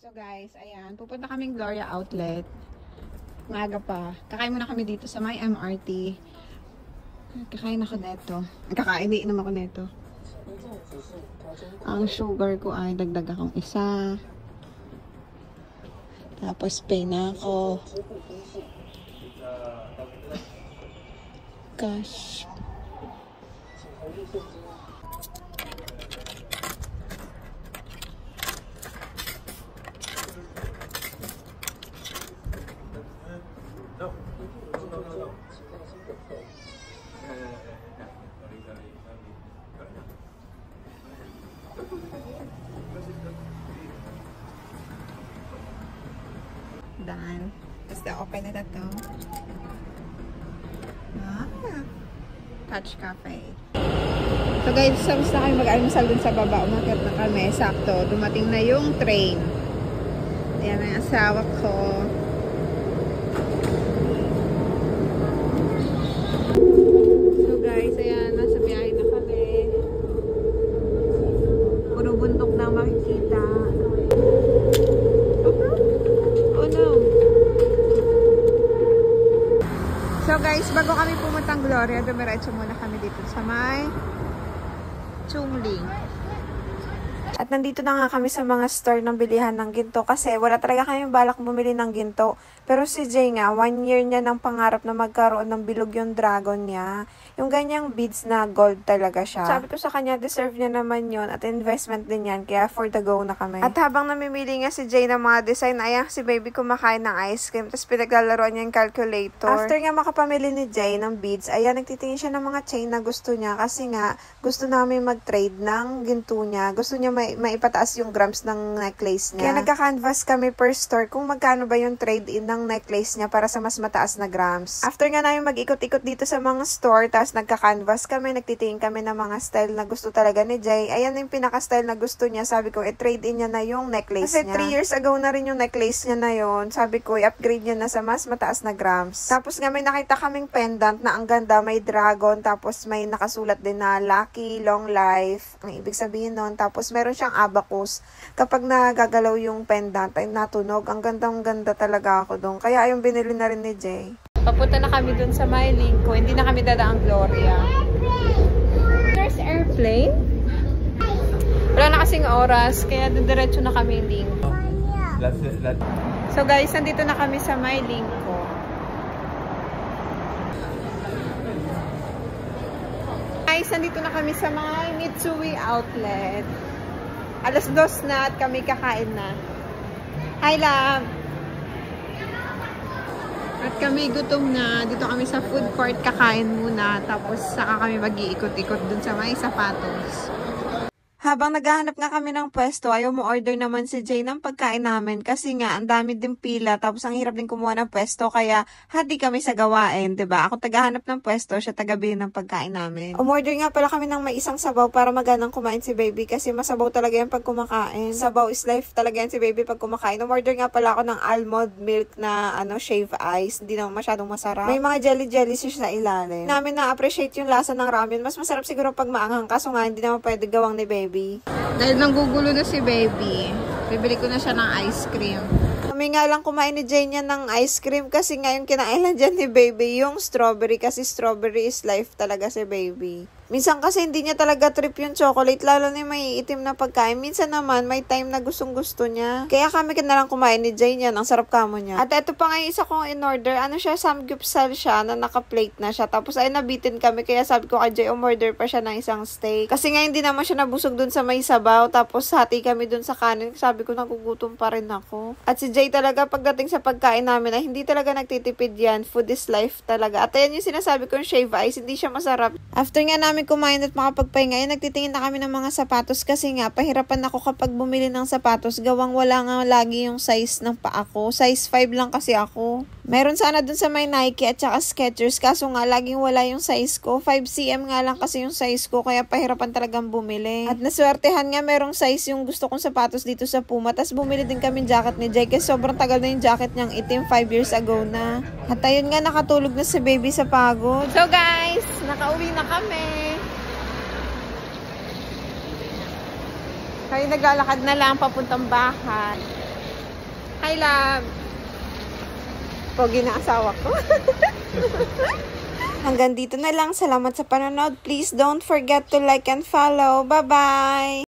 So guys, ayan, pupunta kaming Gloria Outlet. Maaga pa. Kakain muna kami dito sa may MRT. Kakain ako neto. Iinom ako neto. Ang sugar ko ay dagdag akong isa. Tapos pay na ako. Cash. Done. Tapos na-open na to. Touch Cafe. So guys, tapos na kayo mag-almusal dun sa baba. Umakyat na kami. Sakto. Dumating na yung train. Ayan ang asawa ko. So guys, ayan. Nasa biyahe na kami. Puro bundok na makikita. So guys, bago kami pumuntang Gloria, dumiretso muna kami dito sa may Chungling. At nandito na nga kami sa mga store ng bilihan ng ginto kasi wala talaga kami balak bumili ng ginto. Pero si Jay nga, 1 year niya ng pangarap na magkaroon ng bilog yung dragon niya. Yung ganyang beads na gold talaga siya. Sabi ko sa kanya, deserve niya naman yun at investment din yan. Kaya for the go na kami. At habang namimili nga si Jay ng mga design, ayan si baby kumakain ng ice cream. Tapos pinaglalaroan niya yung calculator. After nga makapamili ni Jay ng beads, ayan nagtitingin siya ng mga chain na gusto niya. Kasi nga, gusto namin mag-trade ng ginto niya. Gusto niya maipataas yung grams ng necklace niya. Kaya nagka-canvas kami per store kung magkano ba yung trade-in ng necklace niya para sa mas mataas na grams. After nga namin mag-ikot-ikot dito sa mga store, tapos nagka-canvas kami, nagtitingin kami ng mga style na gusto talaga ni Jay. Ayan yung pinaka-style na gusto niya. Sabi ko, i-trade-in niya na yung necklace niya. Kasi 3 years ago na rin yung necklace niya na yon. Sabi ko, i-upgrade niya na sa mas mataas na grams. Tapos nga may nakita kaming pendant na ang ganda, may dragon, tapos may nakasulat din na lucky, long life. Ang ibig sabihin nun. Tapos meron siyang abacus. Kapag nagagalaw yung pendant ay natunog. Ang gandang-ganda talaga ako doon. Kaya yung binili na rin ni Jay. Papunta na kami doon sa may Lingko. Hindi na kami dadaang Gloria. There's airplane. Wala na kasing oras. Kaya diretso na kami Lingko. So guys, nandito na kami sa may Lingko. Guys, nandito na kami sa may Mitsui Outlet. 2:00 na at kami kakain na. Hi, love! At kami gutom na. Dito kami sa food court kakain muna. Tapos saka kami mag-iikot-ikot dun sa may sapatos. Habang naghahanap nga kami ng pwesto, ayaw mo order naman si Jay ng pagkain namin kasi nga ang dami din pila tapos ang hirap din kumuha ng pwesto kaya hati kami sa gawain, 'di ba? Ako tagahanap ng pwesto, siya tagabili ng pagkain namin. Umorder nga pala kami ng may isang sabaw para maganang kumain si baby kasi masabaw talaga yan pag kumakain. Sabaw is life talaga yan si baby pag kumakain. Umorder nga pala ako ng almond milk na shave ice, hindi naman masyadong masarap. May mga jelly siya sa ilalim. Namin na-appreciate yung lasa ng ramen. Mas masarap siguro pag maanghang kaso nga hindi naman pwede gawang ni baby. Dahil nanggugulo na si baby, bibili ko na siya ng ice cream. Kami nga lang kumain ni Jay niya ng ice cream kasi nga yung kinailan dyan ni baby yung strawberry kasi strawberry is life talaga si baby. Minsan kasi hindi niya talaga trip yung chocolate, lalo na may itim na pagkain. Minsan naman, may time na gustong-gusto niya. Kaya kami na lang kumain ni Jay niya, ang sarap kamo niya. At ito pa nga yung isa kong in-order, siya, samgyeopsal siya, na naka-plate na siya. Tapos ay nabitin kami, kaya sabi ko kay Jay, umorder pa siya ng isang steak. Kasi nga hindi naman siya nabusog dun sa may sabaw, tapos hati kami dun sa kanin. Sabi ko, nagugutom pa rin ako. At si Jay talaga, pagdating sa pagkain namin, ay hindi talaga nagtitipid yan. Food is life talaga. At ayan yung sinasabi ko, yung shave ice, hindi siya masarap. After nga namin kumain at makapagpahinga, nagtitingin na kami ng mga sapatos kasi nga, pahirapan ako kapag bumili ng sapatos. Gawang wala nga lagi yung size ng paa ko. Size 5 lang kasi ako. Meron sana dun sa may Nike at saka Skechers, kaso nga, laging wala yung size ko. 5cm nga lang kasi yung size ko, kaya pahirapan talagang bumili. At naswertehan nga, merong size yung gusto kong sapatos dito sa Puma. Tapos bumili din kami jacket ni Jay kasi sobrang tagal na yung jacket niyang itim, 5 years ago na. At ayun nga, nakatulog na si baby sa pagod. So guys, nakauwi na kami. Kaya naglalakad na lang papuntang bahay. Hi, love. Pogi na asawa ko. Hanggang dito na lang. Salamat sa panonood. Please don't forget to like and follow. Bye-bye!